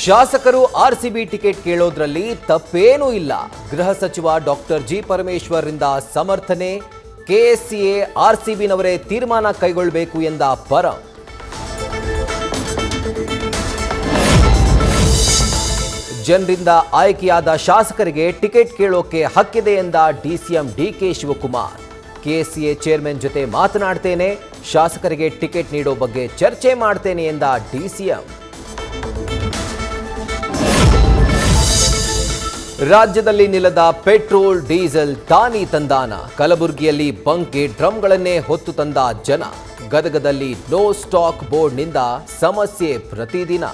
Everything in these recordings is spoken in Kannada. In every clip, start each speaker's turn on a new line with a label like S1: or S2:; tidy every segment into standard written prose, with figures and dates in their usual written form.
S1: ಶಾಸಕರು ಆರ್ಸಿಬಿ ಟಿಕೆಟ್ ಕೇಳೋದ್ರಲ್ಲಿ ತಪ್ಪೇನೂ ಇಲ್ಲ. ಗೃಹ ಸಚಿವ ಡಾಕ್ಟರ್ ಜಿ ಪರಮೇಶ್ವರ್ ರಿಂದ ಸಮರ್ಥನೆ. ಕೆಎಸ್ಸಿಎ ಆರ್ಸಿಬಿನವರೇ ತೀರ್ಮಾನ ಕೈಗೊಳ್ಳಬೇಕು ಎಂದ ಪರಂ. ಜನರಿಂದ ಆಯ್ಕೆಯಾದ ಶಾಸಕರಿಗೆ ಟಿಕೆಟ್ ಕೇಳೋಕೆ ಹಕ್ಕಿದೆ ಎಂದ DCM DK Shivakumar. KSCA chairman ಜೊತೆ ಮಾತನಾಡ್ತೇನೆ, ಶಾಸಕರಿಗೆ ಟಿಕೆಟ್ ನೀಡೋ ಬಗ್ಗೆ ಚರ್ಚೆ ಮಾಡ್ತೇನೆ ಎಂದ ಡಿಸಿಎಂ. ರಾಜ್ಯದಲ್ಲಿ ನಿಲ್ಲದ ಪೆಟ್ರೋಲ್ ಡೀಸೆಲ್ ದಾನಿ ತಂದಾನ. ಕಲಬುರಗಿಯಲ್ಲಿ ಬಂಕ್ಗೆ ಡ್ರಮ್ಗಳನ್ನೇ ಹೊತ್ತು ತಂದ ಜನ. ಗದಗದಲ್ಲಿ ನೋ ಸ್ಟಾಕ್ ಬೋರ್ಡ್ನಿಂದ ಸಮಸ್ಯೆ ಪ್ರತಿದಿನ.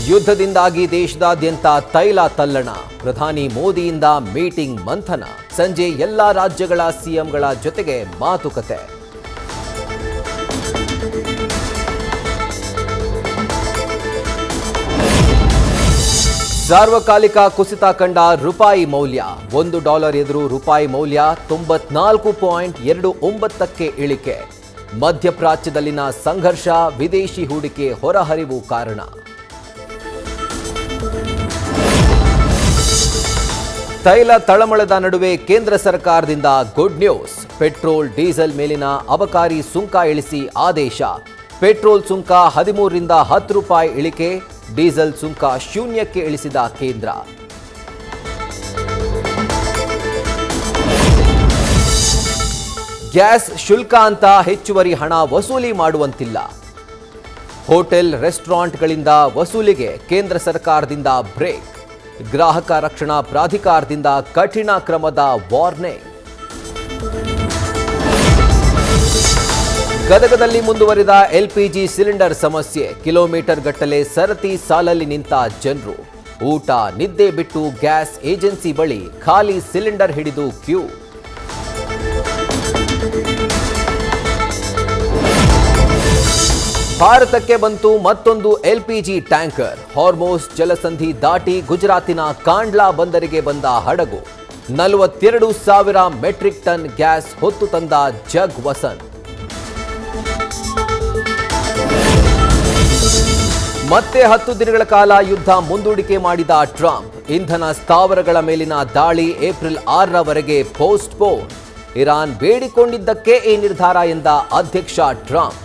S1: ಯುದ್ಧದಿಂದಾಗಿ ದೇಶದಾದ್ಯಂತ ತೈಲ ತಲ್ಲಣ. ಪ್ರಧಾನಿ ಮೋದಿಯಿಂದ ಮೀಟಿಂಗ್ ಮಂಥನ. ಸಂಜೆ ಎಲ್ಲಾ ರಾಜ್ಯಗಳ ಸಿಎಂಗಳ ಜೊತೆಗೆ ಮಾತುಕತೆ. ಸಾರ್ವಕಾಲಿಕ ಕುಸಿತ ಕಂಡ ರೂಪಾಯಿ ಮೌಲ್ಯ. $1 ಎದುರು ರೂಪಾಯಿ ಮೌಲ್ಯ 94.29ಕ್ಕೆ ಇಳಿಕೆ. ಮಧ್ಯಪ್ರಾಚ್ಯದಲ್ಲಿನ ಸಂಘರ್ಷ, ವಿದೇಶಿ ಹೂಡಿಕೆ ಹೊರಹರಿವು ಕಾರಣ. ತೈಲ ತಳಮಳದ ನಡುವೆ ಕೇಂದ್ರ ಸರ್ಕಾರದಿಂದ ಗುಡ್ ನ್ಯೂಸ್. ಪೆಟ್ರೋಲ್ ಡೀಸೆಲ್ ಮೇಲಿನ ಅಬಕಾರಿ ಸುಂಕ ಇಳಿಸಿ ಆದೇಶ. ಪೆಟ್ರೋಲ್ ಸುಂಕ 13 ರಿಂದ 10 ರೂಪಾಯಿ ಇಳಿಕೆ. ಡೀಸೆಲ್ ಸುಂಕ 0ಕ್ಕೆ ಇಳಿಸಿದ ಕೇಂದ್ರ. ಗ್ಯಾಸ್ ಶುಲ್ಕ ಅಂತ ಹೆಚ್ಚುವರಿ ಹಣ ವಸೂಲಿ ಮಾಡುವಂತಿಲ್ಲ. ಹೋಟೆಲ್ ರೆಸ್ಟೋರೆಂಟ್ಗಳಿಂದ ವಸೂಲಿಗೆ ಕೇಂದ್ರ ಸರ್ಕಾರದಿಂದ ಬ್ರೇಕ್. ಗ್ರಾಹಕ ರಕ್ಷಣಾ ಪ್ರಾಧಿಕಾರದಿಂದ ಕಠಿಣ ಕ್ರಮದ ವಾರ್ನಿಂಗ್. ಗದಗದಲ್ಲಿ ಮುಂದುವರಿದ ಎಲ್ಪಿಜಿ ಸಿಲಿಂಡರ್ ಸಮಸ್ಯೆ. ಕಿಲೋಮೀಟರ್ ಗಟ್ಟಲೆ ಸರತಿ ಸಾಲಲ್ಲಿ ನಿಂತ ಜನರು. ಊಟ ನಿದ್ದೆ ಬಿಟ್ಟು ಗ್ಯಾಸ್ ಏಜೆನ್ಸಿ ಬಳಿ ಖಾಲಿ ಸಿಲಿಂಡರ್ ಹಿಡಿದು ಕ್ಯೂ. ಭಾರತಕ್ಕೆ ಬಂತು ಮತ್ತೊಂದು ಎಲ್ಪಿಜಿ ಟ್ಯಾಂಕರ್. ಹಾರ್ಮೋಸ್ ಜಲಸಂಧಿ ದಾಟಿ ಗುಜರಾತಿನ ಕಾಂಡ್ಲಾ ಬಂದರಿಗೆ ಬಂದ ಹಡಗು. 42,000 ಮೆಟ್ರಿಕ್ ಟನ್ ಗ್ಯಾಸ್ ಹೊತ್ತು ತಂದ ಜಗ್ ವಸಂತ್. ಮತ್ತೆ 10 ದಿನಗಳ ಕಾಲ ಯುದ್ಧ ಮುಂದೂಡಿಕೆ ಮಾಡಿದ ಟ್ರಂಪ್. ಇಂಧನ ಸ್ಥಾವರಗಳ ಮೇಲಿನ ದಾಳಿ ಏಪ್ರಿಲ್ 6ರವರೆಗೆ ಪೋಸ್ಟ್ಪೋನ್. ಇರಾನ್ ಬೇಡಿಕೊಂಡಿದ್ದಕ್ಕೆ ಈ ನಿರ್ಧಾರ ಎಂದ ಅಧ್ಯಕ್ಷ ಟ್ರಂಪ್.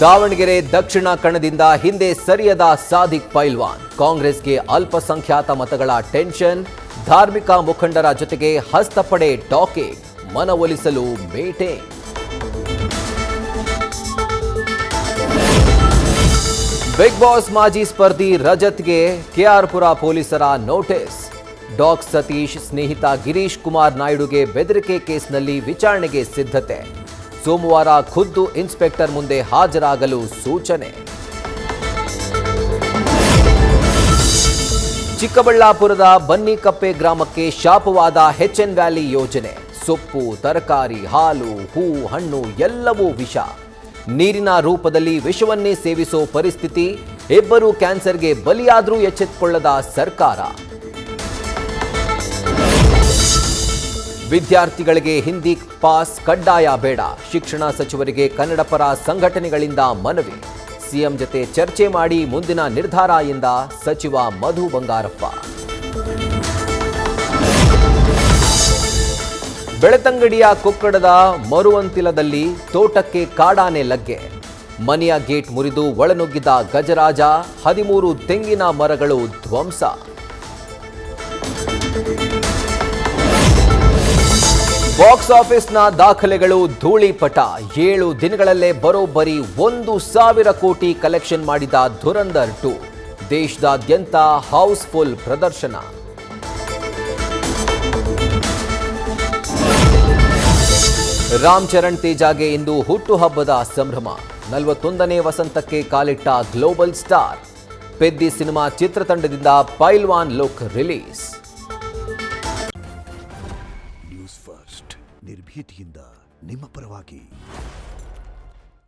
S1: ದಾವಣಗೆರೆ ದಕ್ಷಿಣ ಕಣದಿಂದ ಹಿಂದೆ ಸರಿಯದ ಸಾದಿಕ್ ಪೈಲ್ವಾನ್. ಕಾಂಗ್ರೆಸ್ಗೆ ಅಲ್ಪಸಂಖ್ಯಾತ ಮತಗಳ ಟೆನ್ಷನ್. ಧಾರ್ಮಿಕ ಮುಖಂಡರ ಜೊತೆಗೆ ಹಸ್ತಪಡೆ ಟಾಕಿಂಗ್. ಮನವೊಲಿಸಲು ಮೀಟಿಂಗ್. ಬಿಗ್ ಬಾಸ್ ಮಾಜಿ ಸ್ಪರ್ಧಿ ರಜತ್ಗೆ ಕೆಆರ್ಪುರ ಪೊಲೀಸರ ನೋಟಿಸ್. ಡಾಗ್ ಸತೀಶ್ ಸ್ನೇಹಿತ ಗಿರೀಶ್ ಕುಮಾರ್ ನಾಯ್ಡುಗೆ ಬೆದರಿಕೆ ಕೇಸ್ನಲ್ಲಿ ವಿಚಾರಣೆಗೆ ಸಿದ್ಧತೆ. ಸೋಮವಾರ ಖುದ್ದು ಇನ್ಸ್ಪೆಕ್ಟರ್ ಮುಂದೆ ಹಾಜರಾಗಲು ಸೂಚನೆ. ಚಿಕ್ಕಬಳ್ಳಾಪುರದ ಬನ್ನಿಕಪ್ಪೆ ಗ್ರಾಮಕ್ಕೆ ಶಾಪವಾದ ಎಚ್ಎನ್ ವ್ಯಾಲಿ ಯೋಜನೆ. ಸೊಪ್ಪು, ತರಕಾರಿ, ಹಾಲು, ಹೂ, ಹಣ್ಣು ಎಲ್ಲವೂ ವಿಷ. ನೀರಿನ ರೂಪದಲ್ಲಿ ವಿಷವನ್ನೇ ಸೇವಿಸೋ ಪರಿಸ್ಥಿತಿ. ಇಬ್ಬರು ಕ್ಯಾನ್ಸರ್ಗೆ ಬಲಿಯಾದರೂ ಎಚ್ಚೆತ್ತುಕೊಳ್ಳದ ಸರ್ಕಾರ. ವಿದ್ಯಾರ್ಥಿಗಳಿಗೆ ಹಿಂದಿ ಪಾಸ್ ಕಡ್ಡಾಯ ಬೇಡ. ಶಿಕ್ಷಣ ಸಚಿವರಿಗೆ ಕನ್ನಡ ಪರ ಸಂಘಟನೆಗಳಿಂದ ಮನವಿ. ಸಿಎಂ ಜೊತೆ ಚರ್ಚೆ ಮಾಡಿ ಮುಂದಿನ ನಿರ್ಧಾರ ಎಂದ ಸಚಿವ ಮಧು ಬಂಗಾರಪ್ಪ. ಬೆಳತಂಗಡಿಯ ಕೊಕ್ಕಡದ ಮರುವಂತಿಲದಲ್ಲಿ ತೋಟಕ್ಕೆ ಕಾಡಾನೆ ಲಗ್ಗೆ. ಮನೆಯ ಗೇಟ್ ಮುರಿದು ಒಳನುಗ್ಗಿದ ಗಜರಾಜ. 13 ತೆಂಗಿನ ಮರಗಳು ಧ್ವಂಸ. ಬಾಕ್ಸ್ ಆಫೀಸ್ನ ದಾಖಲೆಗಳು ಧೂಳಿಪಟ. 7 ದಿನಗಳಲ್ಲೇ ಬರೋಬ್ಬರಿ 1,000 ಕೋಟಿ ಕಲೆಕ್ಷನ್ ಮಾಡಿದ ಧುರಂಧರ್ 2. ದೇಶದಾದ್ಯಂತ ಹೌಸ್ಫುಲ್ ಪ್ರದರ್ಶನ. ರಾಮ್ ಚರಣ್ ತೇಜಾಗೆ ಇಂದು ಹುಟ್ಟುಹಬ್ಬದ ಸಂಭ್ರಮ. 41ನೇ ವಸಂತಕ್ಕೆ ಕಾಲಿಟ್ಟ ಗ್ಲೋಬಲ್ ಸ್ಟಾರ್. ಪೆದ್ದಿ ಸಿನಿಮಾ ಚಿತ್ರತಂಡದಿಂದ ಪೈಲ್ವಾನ್ ಲುಕ್ ರಿಲೀಸ್.
S2: ನ್ಯೂಸ್ ಫಸ್ಟ್ ನಿರ್ಭೀತಿಯಿಂದ ನಿಮ್ಮ ಪರವಾಗಿ.